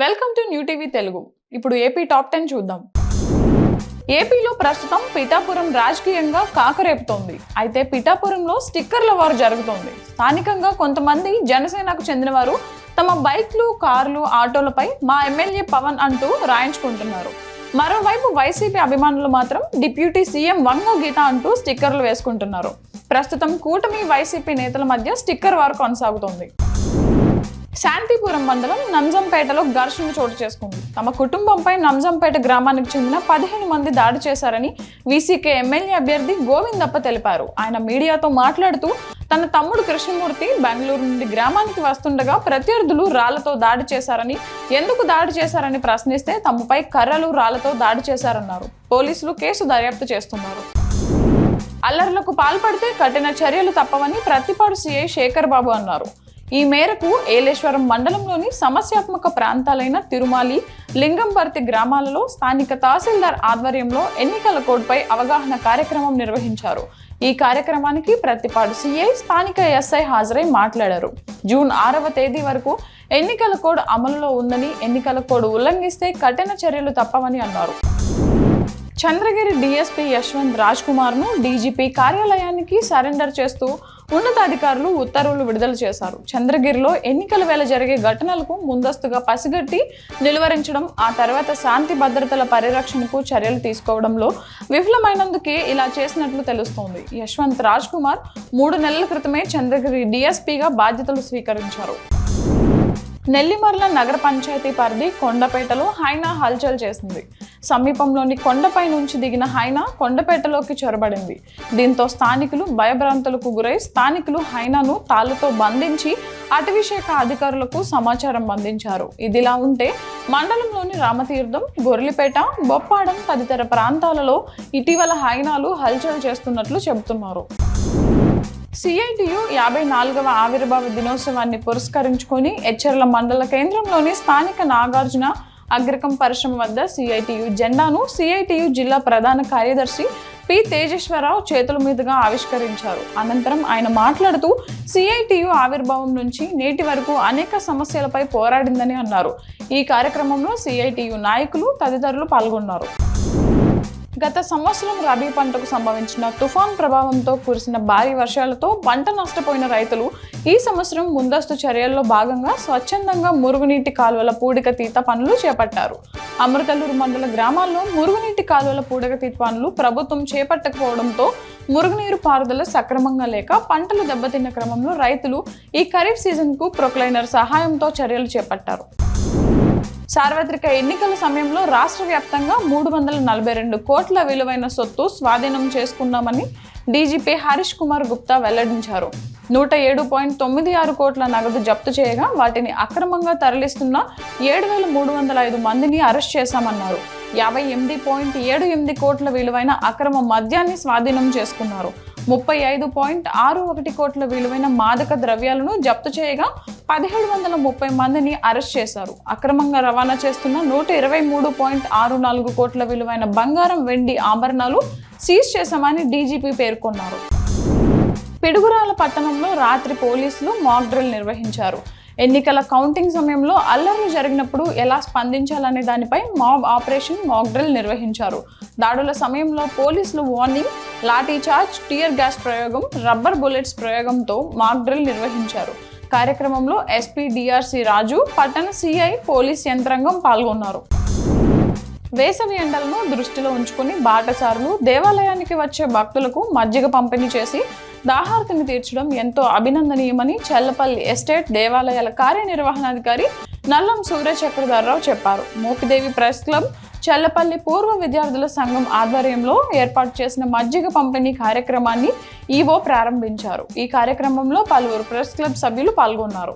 Welcome to new TV Telugu. ఇప్పుడు AP top 10 చూద్దాం. ఏపీలో ప్రస్తుతం పిఠాపురం రాజకీయంగా కాకరేపుతోంది. అయితే పిఠాపురంలో స్టిక్కర్ల వార్ జరుగుతోంది. స్థానికంగా కొంతమంది జనసేనకు చెందిన వారు తమ బైక్లు, కార్లు, ఆటోలపై మా ఎమ్మెల్యే పవన్ అంటూ రాయించుకుంటున్నారు. మరోవైపు వైసీపీ అభిమానులు మాత్రం డిప్యూటీ సీఎం వంగ గీత అంటూ స్టిక్కర్లు వేసుకుంటున్నారు. ప్రస్తుతం కూటమి వైసీపీ నేతల మధ్య స్టిక్కర్ వార్ కొనసాగుతోంది. శాంతిపురం మండలం నంజంపేటలో ఘర్షణ చోటు చేసుకుంది. తమ కుటుంబంపై నంజంపేట గ్రామానికి చెందిన 15 మంది దాడి చేశారని వీసీకే ఎమ్మెల్యే అభ్యర్థి గోవిందప్ప తెలిపారు. ఆయన మీడియాతో మాట్లాడుతూ తన తమ్ముడు కృష్ణమూర్తి బెంగళూరు నుండి గ్రామానికి వస్తుండగా ప్రత్యర్థులు రాళ్లతో దాడి చేశారని, ఎందుకు దాడి చేశారని ప్రశ్నిస్తే తమపై కర్రలు, రాళ్లతో దాడి చేశారన్నారు. పోలీసులు కేసు దర్యాప్తు చేస్తున్నారు. అల్లర్లకు పాల్పడితే కఠిన చర్యలు తప్పవని ప్రతిపాడు సీఐ శేఖర్ బాబు అన్నారు. ఈ మేరకు ఏలేశ్వరం మండలంలోని సమస్యాత్మక ప్రాంతాలైన తిరుమాలి, లింగంపర్తి గ్రామాలలో స్థానిక తహసీల్దార్ ఆధ్వర్యంలో ఎన్నికల కోడ్పై అవగాహన కార్యక్రమం నిర్వహించారు. ఈ కార్యక్రమానికి ప్రతిపాడు సీఐ, స్థానిక ఎస్ఐ హాజరై మాట్లాడారు. జూన్ 6వ తేదీ వరకు ఎన్నికల కోడ్ అమలులో ఉందని, ఎన్నికల కోడ్ ఉల్లంఘిస్తే కఠిన చర్యలు తప్పవని అన్నారు. చంద్రగిరి డీఎస్పీ యశ్వంత్ రాజ్ కుమార్ ను డీజీపీ కార్యాలయానికి సరెండర్ చేస్తూ ఉన్నతాధికారులు ఉత్తర్వులు విడుదల చేశారు. చంద్రగిరిలో ఎన్నికల వేళ జరిగే ఘటనలకు ముందస్తుగా పసిగట్టి నిలువరించడం, ఆ తర్వాత శాంతి భద్రతల పరిరక్షణకు చర్యలు తీసుకోవడంలో విఫలమైనందుకే ఇలా చేసినట్లు తెలుస్తోంది. యశ్వంత్ రాజ్ కుమార్ 3 నెలల క్రితమే చంద్రగిరి డీఎస్పీగా బాధ్యతలు స్వీకరించారు. నెల్లిమర్ల నగర పంచాయతీ పరిధి కొండపేటలో హైనా హల్చల్ చేసింది. సమీపంలోని కొండపై నుంచి దిగిన హైనా కొండపేటలోకి చొరబడింది. దీంతో స్థానికులు భయభ్రాంతులకు గురై స్థానికులు హైనాను తాళ్లతో బంధించి అటవీశాఖ అధికారులకు సమాచారం అందించారు. ఇదిలా ఉంటే మండలంలోని రామతీర్థం, గొర్లిపేట, బొప్పాడం తదితర ప్రాంతాలలో ఇటీవల హైనాలు హల్చల్ చేస్తున్నట్లు చెబుతున్నారు. సిఐటియు 54వ ఆవిర్భావ దినోత్సవాన్ని పురస్కరించుకొని ఎచ్చెర్ల మండల కేంద్రంలోని స్థానిక నాగార్జున అగ్రకం పరిశ్రమ వద్ద సిఐటియు జెండాను సిఐటియు జిల్లా ప్రధాన కార్యదర్శి పి తేజేశ్వరరావు చేతుల మీదుగా ఆవిష్కరించారు. అనంతరం ఆయన మాట్లాడుతూ సిఐటియు ఆవిర్భావం నుంచి నేటి వరకు అనేక సమస్యలపై పోరాడిందని అన్నారు. ఈ కార్యక్రమంలో సిఐటియు నాయకులు తదితరులు పాల్గొన్నారు. గత సంవత్సరం రబీ పంటకు సంభవించిన తుఫాన్ ప్రభావంతో కురిసిన భారీ వర్షాలతో పంట నష్టపోయిన రైతులు ఈ సంవత్సరం ముందస్తు చర్యల్లో భాగంగా స్వచ్ఛందంగా మురుగునీటి కాలువల పూడికతీత పనులు చేపట్టారు. అమృతలూరు మండల గ్రామాల్లో మురుగునీటి కాలువల పూడికతీత పనులు ప్రభుత్వం చేపట్టకపోవడంతో మురుగునీరు పారుదల సక్రమంగా లేక పంటలు దెబ్బతిన్న క్రమంలో రైతులు ఈ ఖరీఫ్ సీజన్కు ప్రొక్లైనర్ సహాయంతో చర్యలు చేపట్టారు. సార్వత్రిక ఎన్నికల సమయంలో రాష్ట్ర వ్యాప్తంగా 342 కోట్ల విలువైన సొత్తు స్వాధీనం చేసుకున్నామని డీజీపీ హరీష్ కుమార్ గుప్తా వెల్లడించారు. 107.96 కోట్ల నగదు జప్తు చేయగా వాటిని అక్రమంగా తరలిస్తున్న 7,305 మందిని అరెస్ట్ చేశామన్నారు. 58.78 కోట్ల విలువైన అక్రమ మద్యాన్ని స్వాధీనం చేసుకున్నారు. 35.61 కోట్ల విలువైన మాదక ద్రవ్యాలను జప్తు చేయగా 1,730 మందిని అరెస్ట్ చేశారు. అక్రమంగా రవాణా చేస్తున్న 123.64 కోట్ల విలువైన బంగారం, వెండి ఆభరణాలు సీజ్ చేశామని డీజీపీ పేర్కొన్నారు. పిడుగురాల పట్టణంలో రాత్రి పోలీసులు మాక్ డ్రిల్ నిర్వహించారు. ఎన్నికల కౌంటింగ్ సమయంలో అల్లర్లు జరిగినప్పుడు ఎలా స్పందించాలనే దానిపై ఆపరేషన్ మాక్ డ్రిల్ నిర్వహించారు. దాడుల సమయంలో పోలీసులు వార్నింగ్, లాఠీ చార్జ్, టియర్ గ్యాస్ ప్రయోగం, రబ్బర్ బుల్లెట్స్ ప్రయోగంతో మాక్ డ్రిల్ నిర్వహించారు. కార్యక్రమంలో ఎస్పీ డిఆర్సి రాజు, పట్టణ సిఐ, పోలీస్ యంత్రాంగం పాల్గొన్నారు. వేసవి ఎండలను దృష్టిలో ఉంచుకుని బాటసారులు దేవాలయానికి వచ్చే భక్తులకు మజ్జిగ పంపిణీ చేసి దాహార్తిని తీర్చడం ఎంతో అభినందనీయమని చెల్లపల్లి ఎస్టేట్ దేవాలయాల కార్యనిర్వహణాధికారి నల్లం సూర్య చక్రధర్రావు చెప్పారు. మోపిదేవి ప్రెస్ క్లబ్, చెల్లపల్లి పూర్వ విద్యార్థుల సంఘం ఆధ్వర్యంలో ఏర్పాటు చేసిన మజ్జిగ పంపిణీ కార్యక్రమాన్ని ఈవో ప్రారంభించారు. ఈ కార్యక్రమంలో పలువురు ప్రెస్ క్లబ్ సభ్యులు పాల్గొన్నారు.